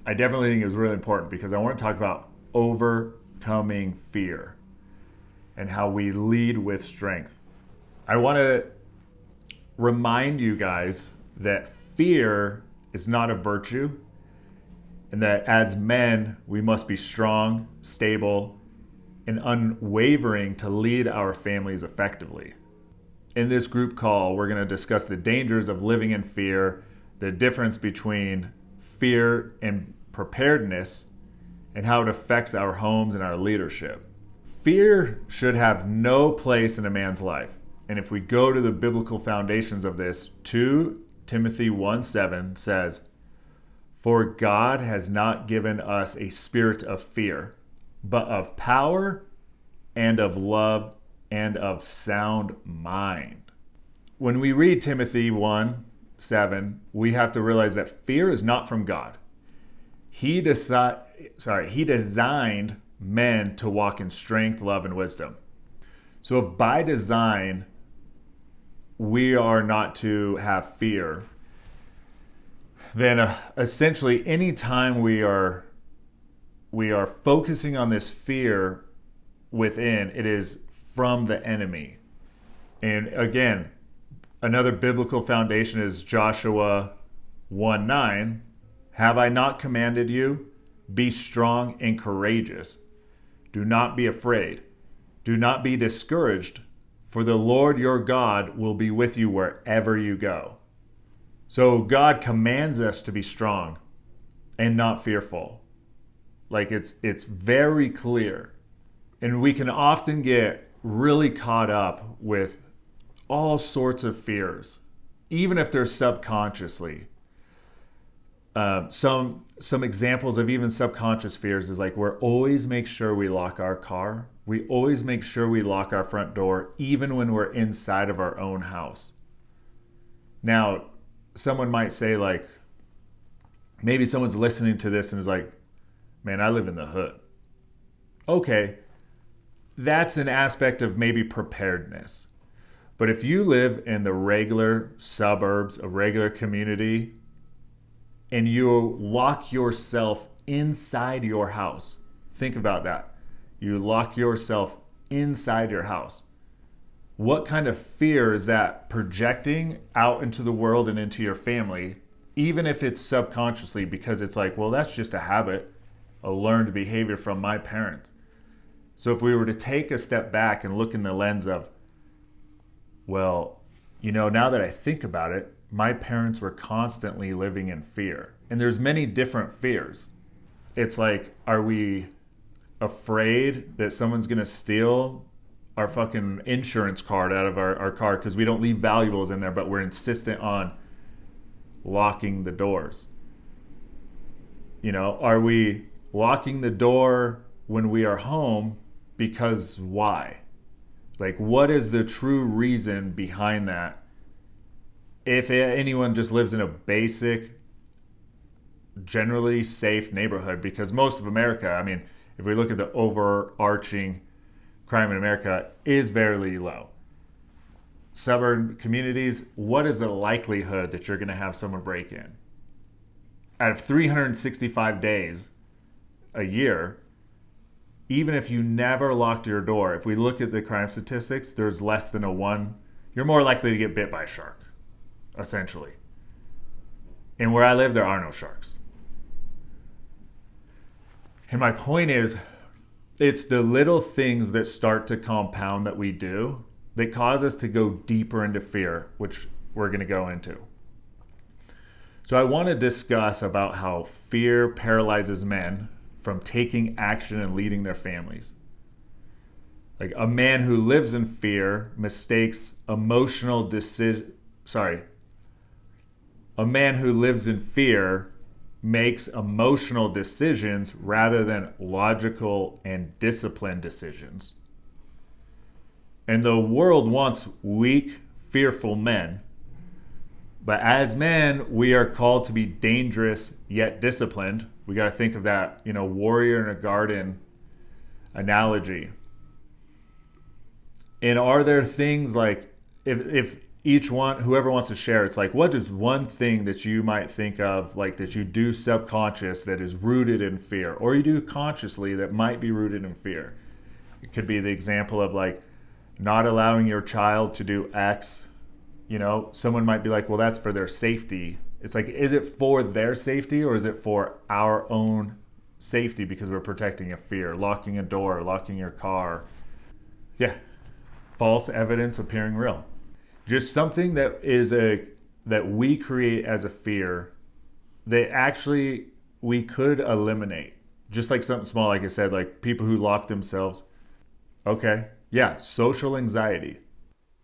I definitely think it was really important because I want to talk about overcoming fear and how we lead with strength. I want to remind you guys that fear is not a virtue, and that as men, we must be strong, stable, and unwavering to lead our families effectively. In this group call, we're going to discuss the dangers of living in fear, the difference between fear and preparedness, and how it affects our homes and our leadership. Fear should have no place in a man's life. And if we go to the biblical foundations of this, 2 Timothy 1:7 says, "For God has not given us a spirit of fear, but of power and of love and of sound mind." When we read Timothy 1:7, we have to realize that fear is not from God. He designed men to walk in strength, love, and wisdom. So if by design we are not to have fear, then essentially any time we are focusing on this fear within, it is from the enemy. And again, another biblical foundation is Joshua 1:9. "Have I not commanded you? Be strong and courageous. Do not be afraid. Do not be discouraged, for the Lord your God will be with you wherever you go." So God commands us to be strong and not fearful. Like it's very clear. And we can often get really caught up with all sorts of fears, even if they're subconsciously. Some examples of even subconscious fears is like we always make sure we lock our car. We always make sure we lock our front door, even when we're inside of our own house. Now, someone might say like, maybe someone's listening to this and is like, "Man, I live in the hood." Okay, that's an aspect of maybe preparedness. But if you live in the regular suburbs, a regular community, and you lock yourself inside your house, think about that. You lock yourself inside your house. What kind of fear is that projecting out into the world and into your family, even if it's subconsciously, because it's like, well, that's just a habit, a learned behavior from my parents. So if we were to take a step back and look in the lens of, well, now that I think about it, my parents were constantly living in fear. And there's many different fears. It's like, are we afraid that someone's going to steal our fucking insurance card out of our car because we don't leave valuables in there, but we're insistent on locking the doors? Are we locking the door when we are home because why? Like, what is the true reason behind that? If anyone just lives in a basic, generally safe neighborhood, because most of America, I mean, if we look at the overarching crime in America, is very low. Suburban communities, what is the likelihood that you're going to have someone break in? Out of 365 days a year, even if you never locked your door, if we look at the crime statistics, there's less than a 1. You're more likely to get bit by a shark, essentially. And where I live, there are no sharks. And my point is, it's the little things that start to compound that we do that cause us to go deeper into fear, which we're going to go into. So I want to discuss about how fear paralyzes men from taking action and leading their families. Like, a man who lives in fear mistakes emotional decision. A man who lives in fear makes emotional decisions rather than logical and disciplined decisions. And the world wants weak, fearful men. But as men, we are called to be dangerous yet disciplined. We got to think of that, warrior in a garden analogy. And are there things like, if each one, whoever wants to share, it's like, what is one thing that you might think of, like that you do subconscious that is rooted in fear, or you do consciously that might be rooted in fear? It could be the example of like not allowing your child to do X. You know, someone might be like, well, that's for their safety. It's like, is it for their safety or is it for our own safety because we're protecting a fear? Locking a door, locking your car. Yeah. False evidence appearing real. Just something that we create as a fear that actually we could eliminate. Just like something small, like I said, like people who lock themselves. Okay. Yeah. Social anxiety.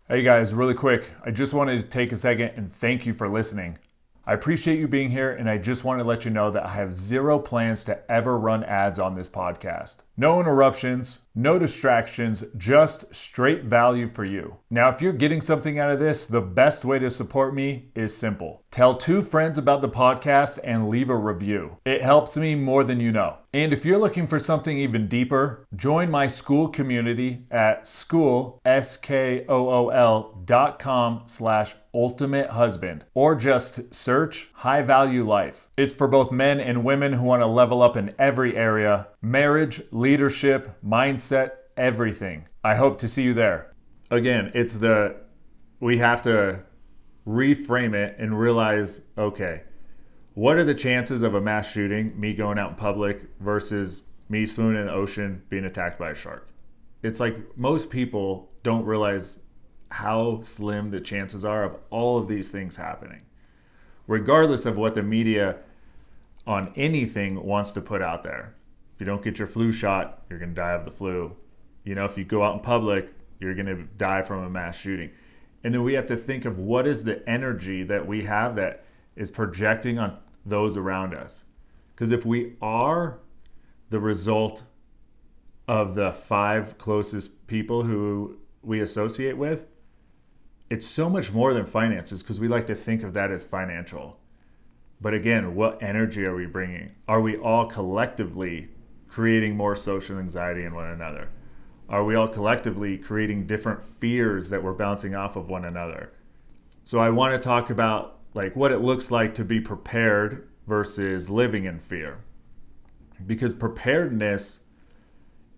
Hey guys, really quick. I just wanted to take a second and thank you for listening. I appreciate you being here, and I just want to let you know that I have zero plans to ever run ads on this podcast. No interruptions, no distractions, just straight value for you. Now, if you're getting something out of this, the best way to support me is simple. Tell 2 friends about the podcast and leave a review. It helps me more than you know. And if you're looking for something even deeper, join my school community at school.com/ultimate husband, or just search High Value Life. It's for both men and women who want to level up in every area: marriage, leadership, mindset, everything. I hope to see you there. Again, we have to reframe it and realize, okay, what are the chances of a mass shooting, me going out in public, versus me swimming in the ocean being attacked by a shark? It's like most people don't realize how slim the chances are of all of these things happening, regardless of what the media on anything wants to put out there. If you don't get your flu shot, you're going to die of the flu. You know, if you go out in public, you're going to die from a mass shooting. And then we have to think of what is the energy that we have that is projecting on those around us. Because if we are the result of the 5 closest people who we associate with, it's so much more than finances, because we like to think of that as financial. But again, what energy are we bringing? Are we all collectively creating more social anxiety in one another? Are we all collectively creating different fears that we're bouncing off of one another? So I want to talk about like what it looks like to be prepared versus living in fear. Because preparedness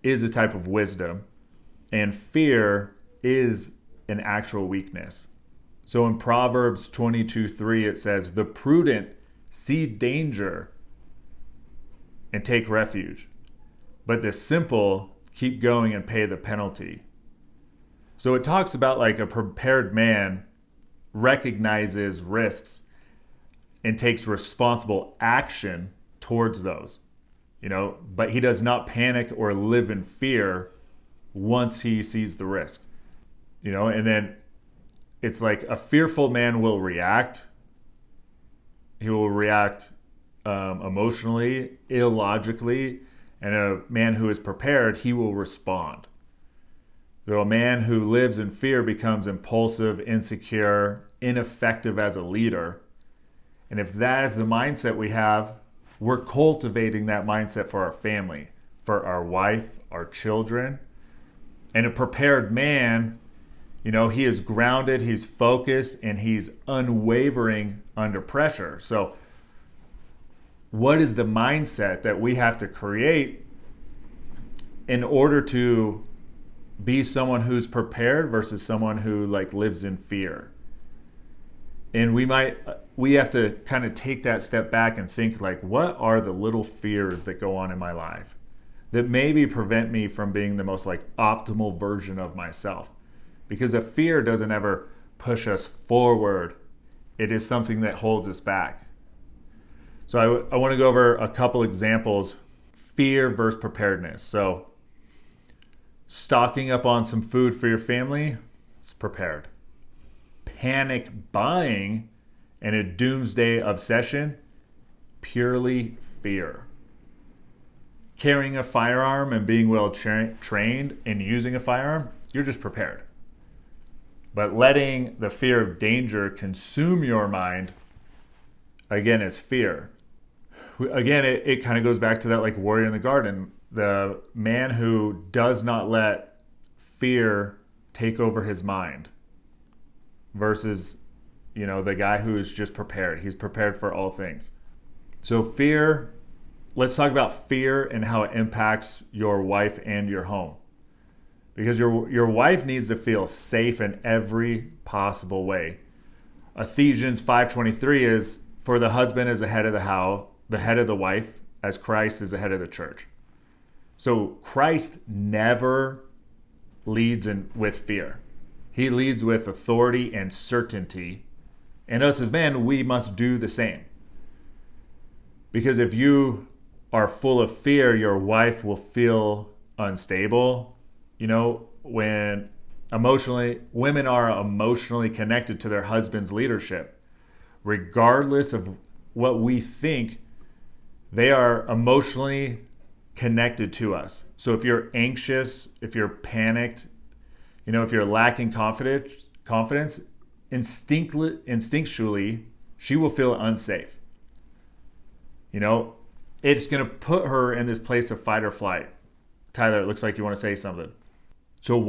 is a type of wisdom, and fear is an actual weakness. So in Proverbs 22:3, it says, "The prudent see danger and take refuge, but the simple keep going and pay the penalty." So it talks about like a prepared man recognizes risks and takes responsible action towards those, you know, but he does not panic or live in fear once he sees the risk, you know. And then it's like a fearful man will react. He will react emotionally, illogically, and a man who is prepared, he will respond. So a man who lives in fear becomes impulsive, insecure, ineffective as a leader. And if that is the mindset we have, we're cultivating that mindset for our family, for our wife, our children. And a prepared man, you know, he is grounded, he's focused, and he's unwavering under pressure. So what is the mindset that we have to create in order to be someone who's prepared versus someone who like lives in fear? And we have to kind of take that step back and think like, what are the little fears that go on in my life that maybe prevent me from being the most like optimal version of myself? Because a fear doesn't ever push us forward. It is something that holds us back. So I want to go over a couple examples, fear versus preparedness. So stocking up on some food for your family, it's prepared. Panic buying and a doomsday obsession, purely fear. Carrying a firearm and being well trained in using a firearm, you're just prepared. But letting the fear of danger consume your mind, again, is fear. Again, it kind of goes back to that like warrior in the garden. The man who does not let fear take over his mind versus, the guy who is just prepared. He's prepared for all things. So fear, let's talk about fear and how it impacts your wife and your home. Because your wife needs to feel safe in every possible way. Ephesians 5:23 is, for the husband is the head of the head of the wife, as Christ is the head of the church. So Christ never leads with fear. He leads with authority and certainty. And us as men, we must do the same. Because if you are full of fear, your wife will feel unstable. When women are emotionally connected to their husband's leadership, regardless of what we think, they are emotionally connected to us. So if you're anxious, if you're panicked, if you're lacking confidence, instinctually, she will feel unsafe. It's going to put her in this place of fight or flight. Tyler, it looks like you want to say something. So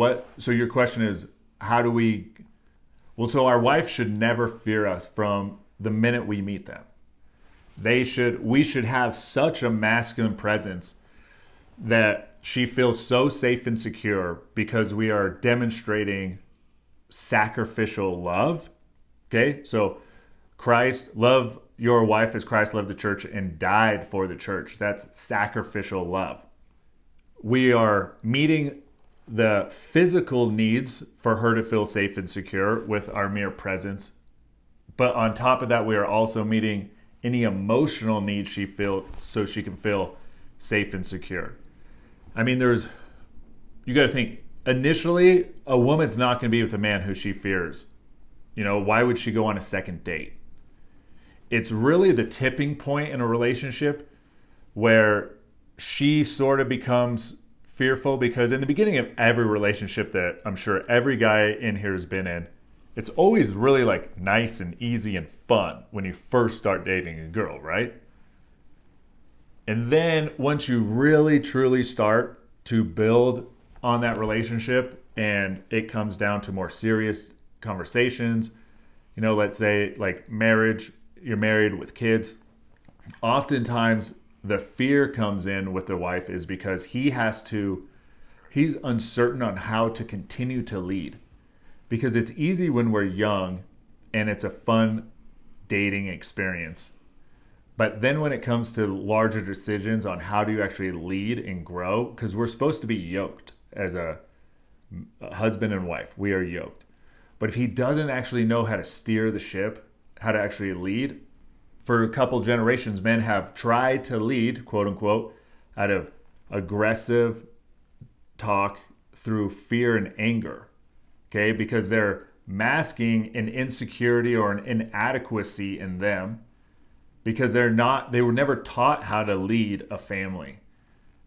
your question is, so our wife should never fear us from the minute we meet them. We should have such a masculine presence that she feels so safe and secure because we are demonstrating sacrificial love. Okay? So Christ, love your wife as Christ loved the church and died for the church. That's sacrificial love. We are meeting the physical needs for her to feel safe and secure with our mere presence. But on top of that, we are also meeting any emotional needs she feels so she can feel safe and secure. I mean, you got to think, initially, a woman's not going to be with a man who she fears. Why would she go on a second date? It's really the tipping point in a relationship where she sort of becomes fearful, because in the beginning of every relationship that I'm sure every guy in here has been in, it's always really like nice and easy and fun when you first start dating a girl, right? And then once you really truly start to build on that relationship and it comes down to more serious conversations, let's say like marriage, you're married with kids, oftentimes the fear comes in with the wife is because he's uncertain on how to continue to lead. Because it's easy when we're young and it's a fun dating experience. But then when it comes to larger decisions on how do you actually lead and grow, because we're supposed to be yoked as a husband and wife, we are yoked. But if he doesn't actually know how to steer the ship, how to actually lead, for a couple generations, men have tried to lead, quote unquote, out of aggressive talk through fear and anger, okay? Because they're masking an insecurity or an inadequacy in them because they were never taught how to lead a family.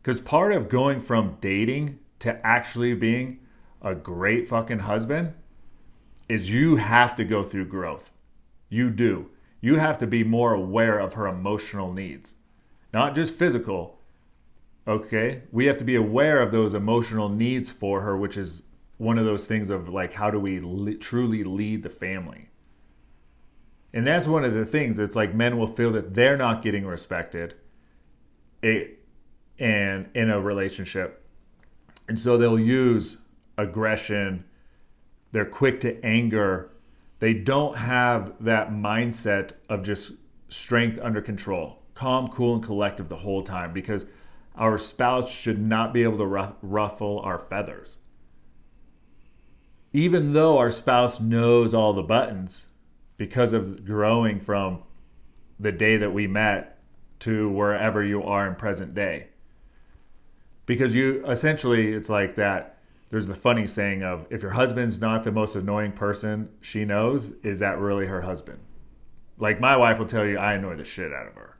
Because part of going from dating to actually being a great fucking husband is you have to go through growth. You do. You have to be more aware of her emotional needs, not just physical. Okay, we have to be aware of those emotional needs for her, which is one of those things of like, how do we truly lead the family? And that's one of the things. It's like men will feel that they're not getting respected and in a relationship. And so they'll use aggression. They're quick to anger. They don't have that mindset of just strength under control, calm, cool, and collective the whole time, because our spouse should not be able to ruffle our feathers. Even though our spouse knows all the buttons, because of growing from the day that we met to wherever you are in present day. Because you essentially, it's like that. There's the funny saying of, if your husband's not the most annoying person she knows, is that really her husband? Like my wife will tell you, I annoy the shit out of her.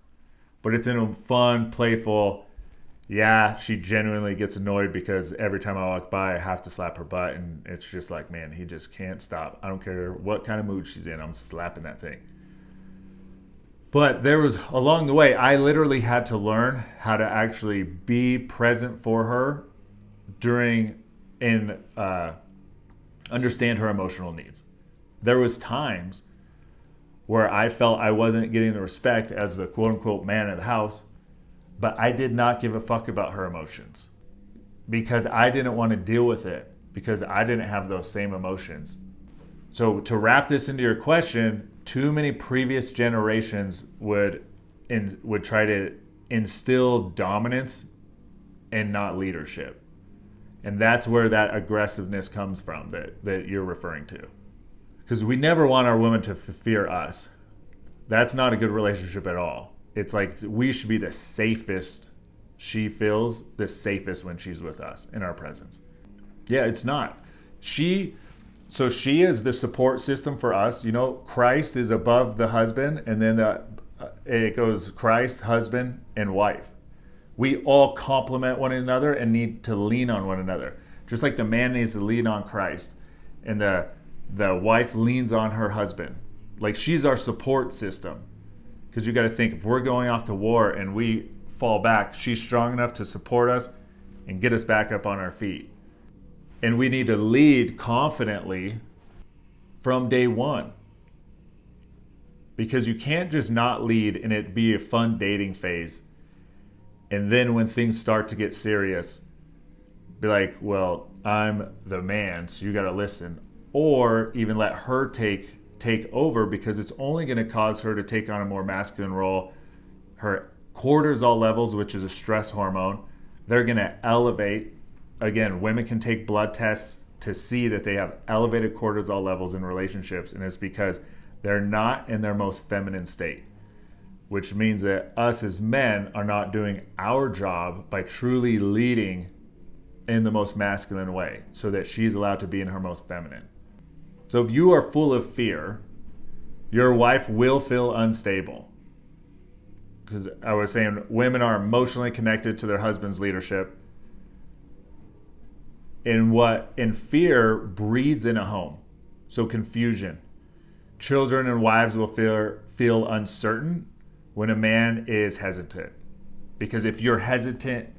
But it's in a fun, playful, yeah, she genuinely gets annoyed because every time I walk by, I have to slap her butt. And it's just like, man, he just can't stop. I don't care what kind of mood she's in. I'm slapping that thing. But there was, along the way, I literally had to learn how to actually be present for her during and understand her emotional needs. There was times where I felt I wasn't getting the respect as the quote unquote man of the house, but I did not give a fuck about her emotions because I didn't want to deal with it because I didn't have those same emotions. So to wrap this into your question, too many previous generations would try to instill dominance and not leadership. And that's where that aggressiveness comes from that you're referring to. Because we never want our women to fear us. That's not a good relationship at all. It's like we should be the safest. She feels the safest when she's with us in our presence. Yeah, it's not. So she is the support system for us. You know, Christ is above the husband, and then it goes Christ, husband, and wife. We all complement one another and need to lean on one another. Just like the man needs to lean on Christ, and the wife leans on her husband. Like she's our support system. Because you got to think, if we're going off to war and we fall back, she's strong enough to support us and get us back up on our feet. And we need to lead confidently from day one. Because you can't just not lead and it be a fun dating phase. And then when things start to get serious, be like, well, I'm the man, so you got to listen. Or even let her take over, because it's only going to cause her to take on a more masculine role. Her cortisol levels, which is a stress hormone, they're going to elevate. Again, women can take blood tests to see that they have elevated cortisol levels in relationships, and it's because they're not in their most feminine state, which means that us as men are not doing our job by truly leading in the most masculine way so that she's allowed to be in her most feminine. So if you are full of fear, your wife will feel unstable. Because I was saying women are emotionally connected to their husband's leadership. And fear breeds in a home. So confusion. Children and wives will feel uncertain when a man is hesitant. Because if you're hesitant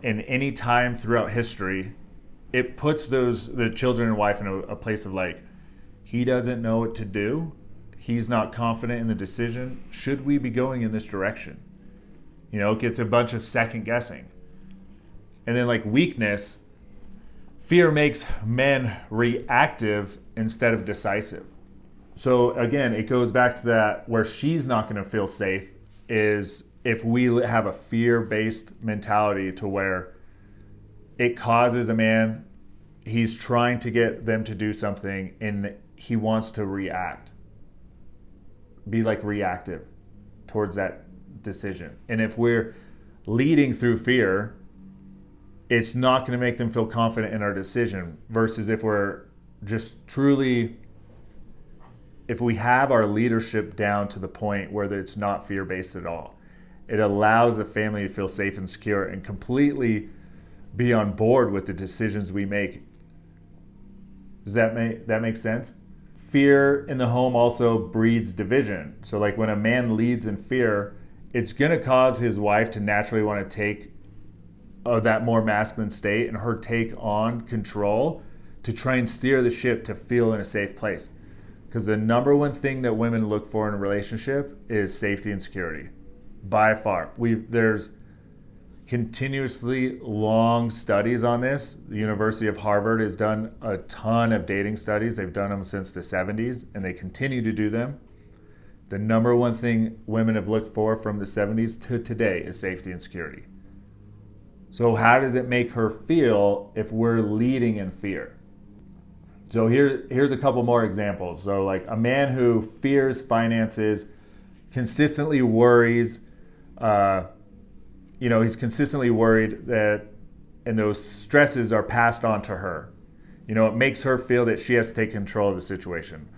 in any time throughout history, it puts the children and wife in a place of like, he doesn't know what to do. He's not confident in the decision. Should we be going in this direction? You know, it gets a bunch of second guessing. And then like weakness, fear makes men reactive instead of decisive. So again, it goes back to that where she's not going to feel safe is if we have a fear-based mentality to where it causes a man, he's trying to get them to do something and he wants to react. Be like reactive towards that decision. And if we're leading through fear, it's not going to make them feel confident in our decision versus if we're just truly, if we have our leadership down to the point where it's not fear-based at all. It allows the family to feel safe and secure and completely be on board with the decisions we make. Does that make sense? Fear in the home also breeds division. So like when a man leads in fear, it's going to cause his wife to naturally want to take that more masculine state and her take on control to try and steer the ship to feel in a safe place. Because the number one thing that women look for in a relationship is safety and security. By far. There's continuously long studies on this. The University of Harvard has done a ton of dating studies. They've done them since the 70s, and they continue to do them. The number one thing women have looked for from the 70s to today is safety and security. So how does it make her feel if we're leading in fear? So here's a couple more examples. So like a man who fears finances, consistently worries, he's consistently worried that, and those stresses are passed on to her. You know, it makes her feel that she has to take control of the situation.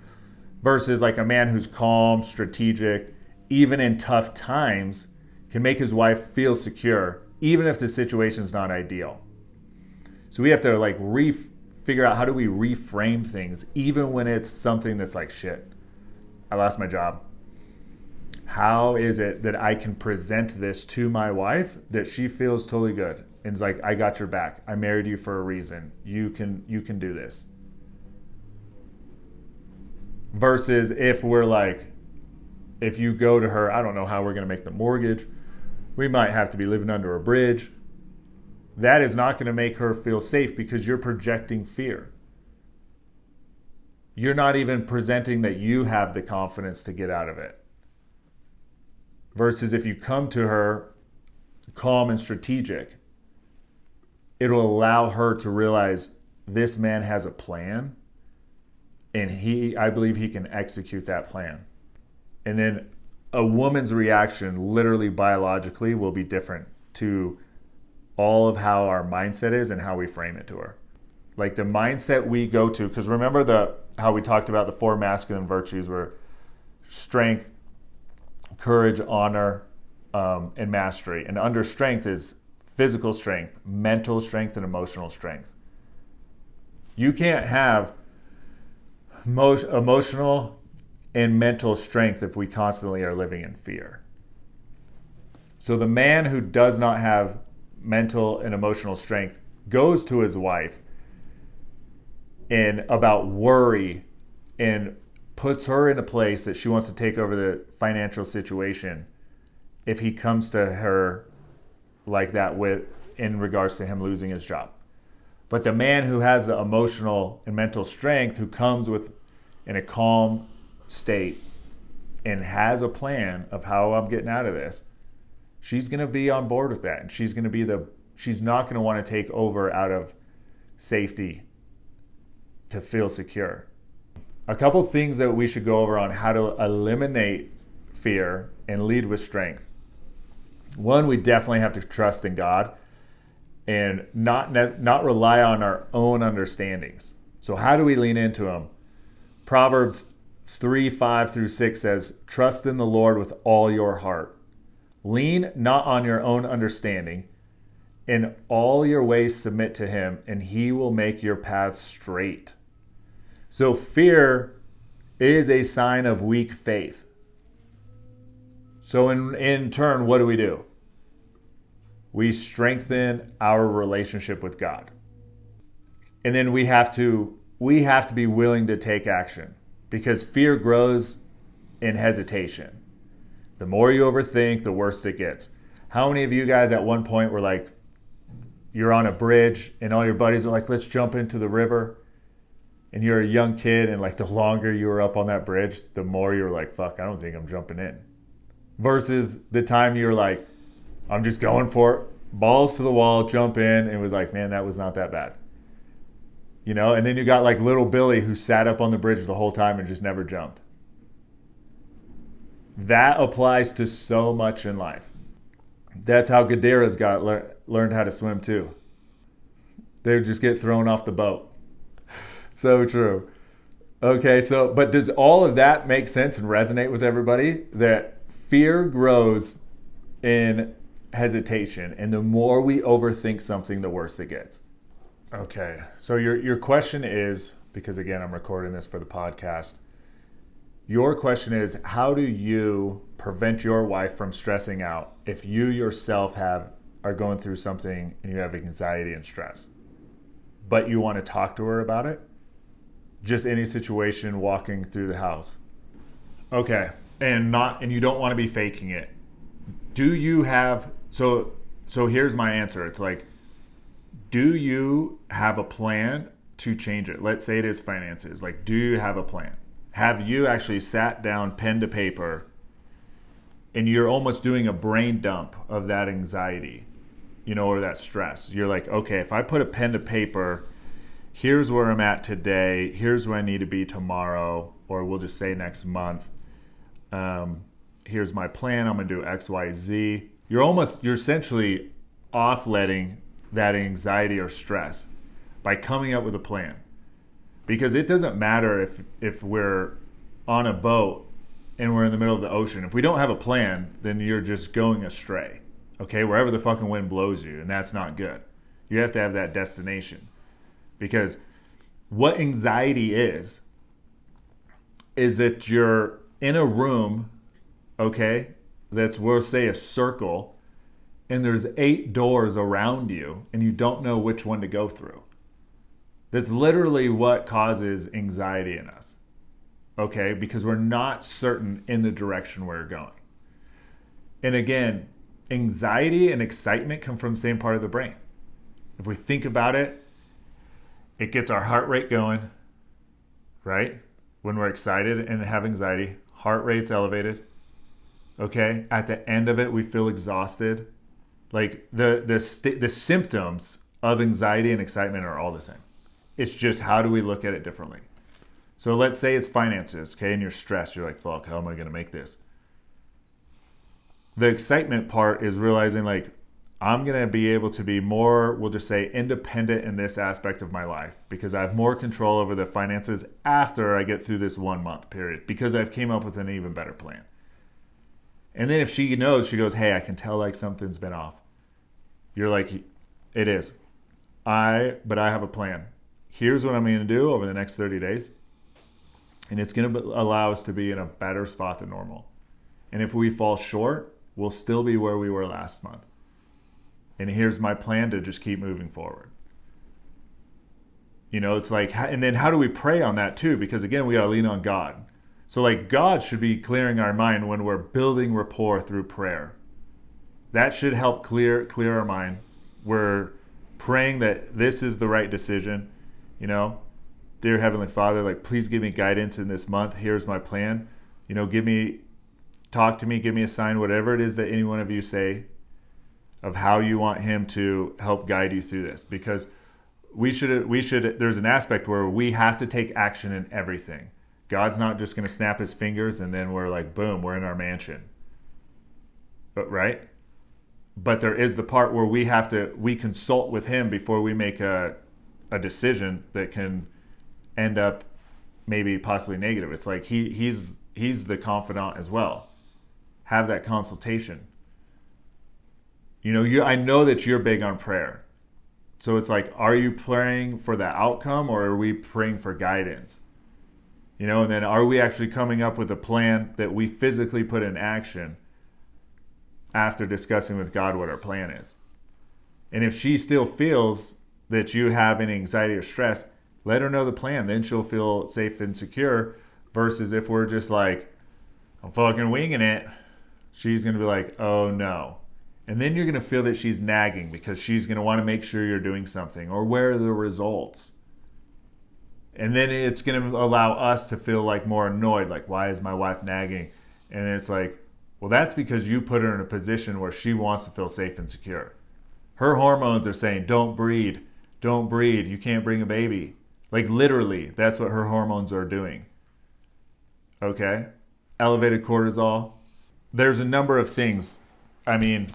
Versus like a man who's calm, strategic, even in tough times, can make his wife feel secure, even if the situation's not ideal. So we have to like figure out how do we reframe things, even when it's something that's like, shit, I lost my job. How is it that I can present this to my wife that she feels totally good and is like, I got your back. I married you for a reason. You can do this. Versus if we're like, if you go to her, I don't know how we're going to make the mortgage. We might have to be living under a bridge. That is not going to make her feel safe because you're projecting fear. You're not even presenting that you have the confidence to get out of it. Versus if you come to her calm and strategic, it'll allow her to realize this man has a plan, and I believe he can execute that plan. And then a woman's reaction, literally biologically, will be different to all of how our mindset is and how we frame it to her. Like the mindset we go to, because remember how we talked about the 4 masculine virtues were strength, courage, honor, and mastery. And under strength is physical strength, mental strength, and emotional strength. You can't have emotional and mental strength if we constantly are living in fear. So the man who does not have mental and emotional strength goes to his wife and about worry and puts her in a place that she wants to take over the financial situation if he comes to her like that in regards to him losing his job. But the man who has the emotional and mental strength, who comes in a calm state and has a plan of how I'm getting out of this, she's going to be on board with that. And she's not going to want to take over out of safety to feel secure. A couple things that we should go over on how to eliminate fear and lead with strength. One, we definitely have to trust in God and not rely on our own understandings. So how do we lean into them? Proverbs 3:5-6 says, trust in the Lord with all your heart. Lean not on your own understanding. In all your ways submit to him, and he will make your paths straight. So fear is a sign of weak faith. So in turn, what do? We strengthen our relationship with God. And then we have to be willing to take action, because fear grows in hesitation. The more you overthink, the worse it gets. How many of you guys at one point were like, you're on a bridge and all your buddies are like, let's jump into the river. And you're a young kid, and like the longer you were up on that bridge, the more you were like, fuck, I don't think I'm jumping in. Versus the time you were like, I'm just going for it, balls to the wall, jump in, and it was like, man, that was not that bad. You know, and then you got like little Billy who sat up on the bridge the whole time and just never jumped. That applies to so much in life. That's how Gadira's learned how to swim too. They would just get thrown off the boat. So true. Okay, but does all of that make sense and resonate with everybody? That fear grows in hesitation, and the more we overthink something, the worse it gets. Okay, so your question is, because again, I'm recording this for the podcast, your question is, how do you prevent your wife from stressing out if you yourself are going through something and you have anxiety and stress, but you want to talk to her about it? Just any situation walking through the house. Okay, and you don't want to be faking it. Do you have, so here's my answer. It's like, do you have a plan to change it? Let's say it is finances. Like, do you have a plan? Have you actually sat down, pen to paper, and you're almost doing a brain dump of that anxiety, or that stress? You're like, okay, if I put a pen to paper, here's where I'm at today, here's where I need to be tomorrow, or we'll just say next month. Here's my plan, I'm gonna do X, Y, Z. You're essentially offletting that anxiety or stress by coming up with a plan. Because it doesn't matter if we're on a boat and we're in the middle of the ocean. If we don't have a plan, then you're just going astray, okay? Wherever the fucking wind blows you, and that's not good. You have to have that destination. Because what anxiety is that you're in a room, okay, that's, we'll say, a circle, and there's 8 doors around you, and you don't know which one to go through. That's literally what causes anxiety in us. okay? Because we're not certain in the direction we're going. And again, anxiety and excitement come from the same part of the brain. If we think about it, it gets our heart rate going, right? When we're excited and have anxiety, heart rate's elevated. Okay? At the end of it, we feel exhausted. Like the symptoms of anxiety and excitement are all the same. It's just how do we look at it differently? So let's say it's finances, okay, and you're stressed. You're like, fuck, how am I going to make this? The excitement part is realizing like, I'm going to be able to be more, we'll just say, independent in this aspect of my life because I have more control over the finances after I get through this 1 month period because I've came up with an even better plan. And then if she knows, she goes, hey, I can tell like something's been off. You're like, it is. But I have a plan. Here's what I'm going to do over the next 30 days. And it's going to allow us to be in a better spot than normal. And if we fall short, we'll still be where we were last month. And here's my plan to just keep moving forward. You know, it's like, and then how do we pray on that too? Because again, we got to lean on God. So like God should be clearing our mind when we're building rapport through prayer. That should help clear our mind. We're praying that this is the right decision. You know, dear Heavenly Father, like please give me guidance in this month. Here's my plan. You know, talk to me, give me a sign, whatever it is that any one of you say of how you want him to help guide you through this. Because we should, there's an aspect where we have to take action in everything. God's not just going to snap his fingers and then we're like, boom, we're in our mansion. But right? But there is the part where we consult with him before we make a decision that can end up maybe possibly negative. It's like he's the confidant as well. Have that consultation. You know, I know that you're big on prayer. So it's like, are you praying for the outcome or are we praying for guidance? You know, and then are we actually coming up with a plan that we physically put in action after discussing with God what our plan is? And if she still feels that you have any anxiety or stress, let her know the plan. Then she'll feel safe and secure. Versus if we're just like, I'm fucking winging it, she's going to be like, oh no. And then you're going to feel that she's nagging because she's going to want to make sure you're doing something or where are the results. And then it's going to allow us to feel like more annoyed, like, why is my wife nagging? And it's like, well, that's because you put her in a position where she wants to feel safe and secure. Her hormones are saying, don't breed, you can't bring a baby. Like literally, that's what her hormones are doing. Okay? Elevated cortisol. There's a number of things. I mean,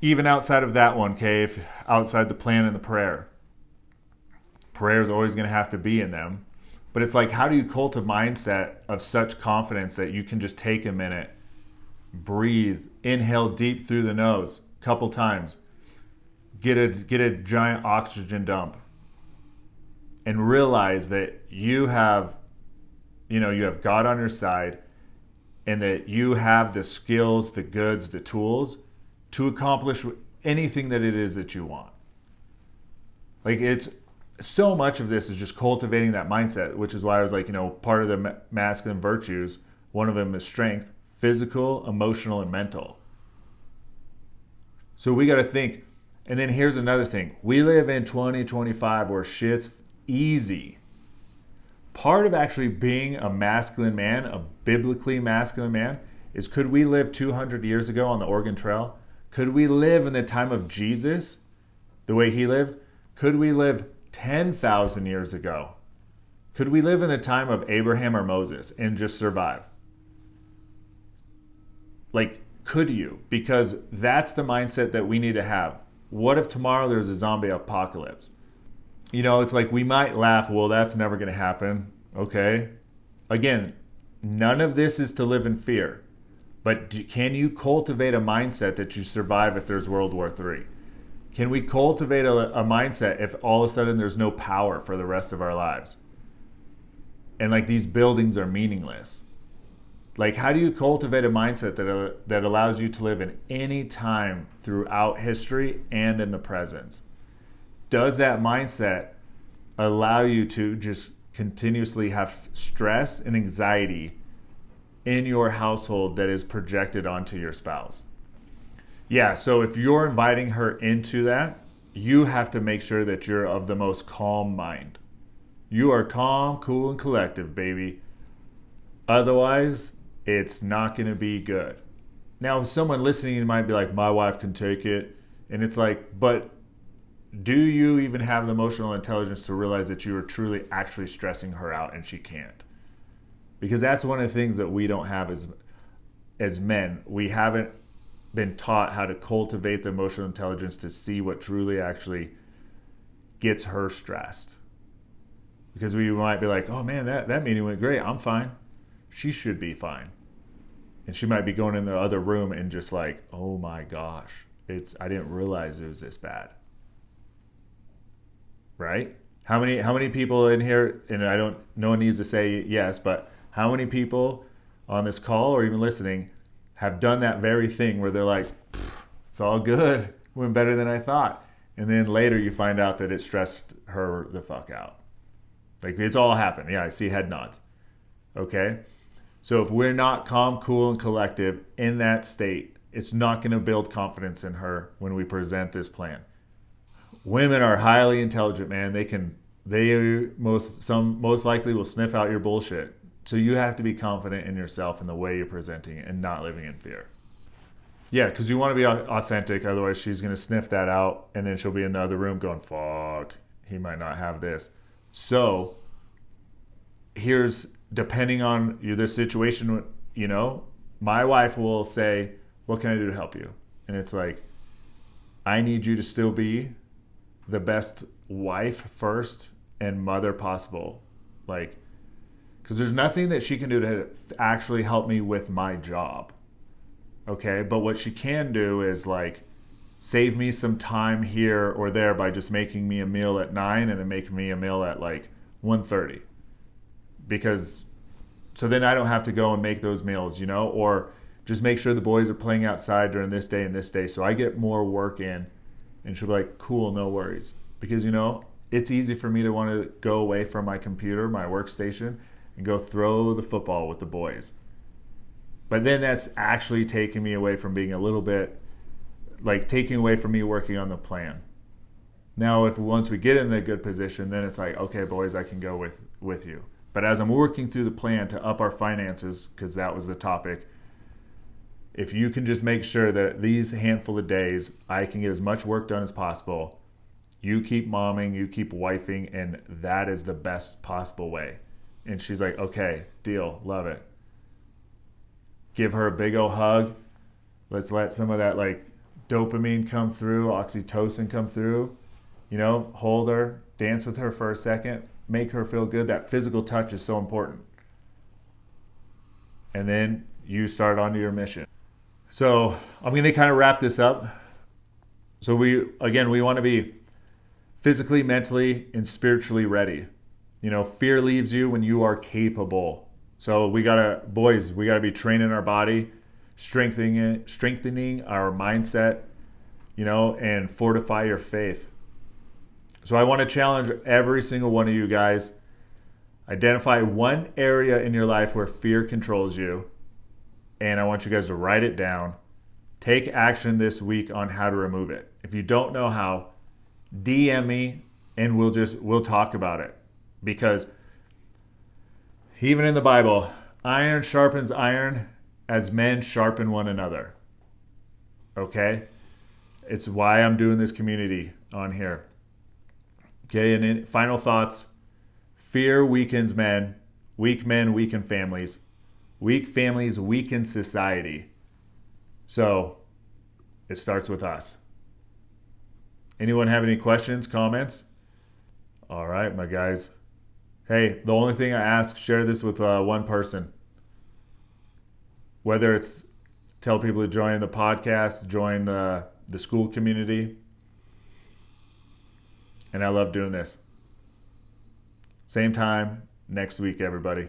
even outside of that one, okay, if outside the plan and the prayer is always going to have to be in them. But it's like, how do you cultivate a mindset of such confidence that you can just take a minute, breathe, inhale deep through the nose a couple times, get a giant oxygen dump, and realize that you have God on your side and that you have the skills, the goods, the tools to accomplish anything that it is that you want. Like it's so much of this is just cultivating that mindset, which is why I was like, part of the masculine virtues, one of them is strength, physical, emotional, and mental. So we got to think. And then here's another thing. We live in 2025 where shit's easy. Part of actually being a masculine man, a biblically masculine man, is could we live 200 years ago on the Oregon Trail? Could we live in the time of Jesus the way he lived? Could we live 10,000 years ago? Could we live in the time of Abraham or Moses and just survive? Like, could you? Because that's the mindset that we need to have. What if tomorrow there's a zombie apocalypse? It's like we might laugh, well, that's never going to happen. Okay. Again, none of this is to live in fear. But can you cultivate a mindset that you survive if there's World War III? Can we cultivate a mindset if all of a sudden there's no power for the rest of our lives? And like these buildings are meaningless. Like how do you cultivate a mindset that allows you to live in any time throughout history and in the present? Does that mindset allow you to just continuously have stress and anxiety in your household that is projected onto your spouse. Yeah, so if you're inviting her into that, you have to make sure that you're of the most calm mind. You are calm, cool, and collective, baby. Otherwise, it's not going to be good. Now, someone listening might be like, my wife can take it. And it's like, but do you even have the emotional intelligence to realize that you are truly actually stressing her out and she can't? Because that's one of the things that we don't have as men. We haven't been taught how to cultivate the emotional intelligence to see what truly actually gets her stressed. Because we might be like, oh man, that meeting went great. I'm fine. She should be fine. And she might be going in the other room and just like, oh my gosh, I didn't realize it was this bad. Right? How many people in here, and no one needs to say yes, but how many people on this call or even listening have done that very thing where they're like, it's all good, went better than I thought. And then later you find out that it stressed her the fuck out. Like, it's all happened. Yeah, I see head nods. Okay? So if we're not calm, cool, and collective in that state, it's not going to build confidence in her when we present this plan. Women are highly intelligent, man. They most likely will sniff out your bullshit. So you have to be confident in yourself and the way you're presenting it and not living in fear. Yeah, because you want to be authentic. Otherwise, she's going to sniff that out, and then she'll be in the other room going, fuck, he might not have this. So here's, depending on the situation, my wife will say, what can I do to help you? And it's like, I need you to still be the best wife first and mother possible. Like, because there's nothing that she can do to actually help me with my job. Okay, but what she can do is like save me some time here or there by just making me a meal at 9 and then making me a meal at like 1:30. Because so then I don't have to go and make those meals, or just make sure the boys are playing outside during this day and this day. So I get more work in, and she'll be like, cool, no worries. Because, it's easy for me to want to go away from my computer, my workstation, and go throw the football with the boys. But then that's actually taking me away from being a little bit, like taking away from me working on the plan. Now, once we get in the good position, then it's like, okay, boys, I can go with you. But as I'm working through the plan to up our finances, because that was the topic, if you can just make sure that these handful of days, I can get as much work done as possible, you keep momming, you keep wifing, and that is the best possible way. And she's like, okay, deal, love it. Give her a big old hug. Let's let some of that like dopamine come through, oxytocin come through. Hold her, dance with her for a second, make her feel good. That physical touch is so important. And then you start onto your mission. So I'm going to kind of wrap this up. So we want to be physically, mentally, and spiritually ready. Fear leaves you when you are capable. So we gotta be training our body, strengthening our mindset, and fortify your faith. So I want to challenge every single one of you guys. Identify one area in your life where fear controls you, and I want you guys to write it down. Take action this week on how to remove it. If you don't know how, DM me and we'll talk about it. Because even in the Bible, iron sharpens iron as men sharpen one another. Okay? It's why I'm doing this community on here. Okay, and in final thoughts. Fear weakens men weaken families. Weak families weaken society. So, it starts with us. Anyone have any questions, comments? All right, my guys. Hey, the only thing I ask, share this with one person. Whether it's tell people to join the podcast, join the school community. And I love doing this. Same time next week, everybody.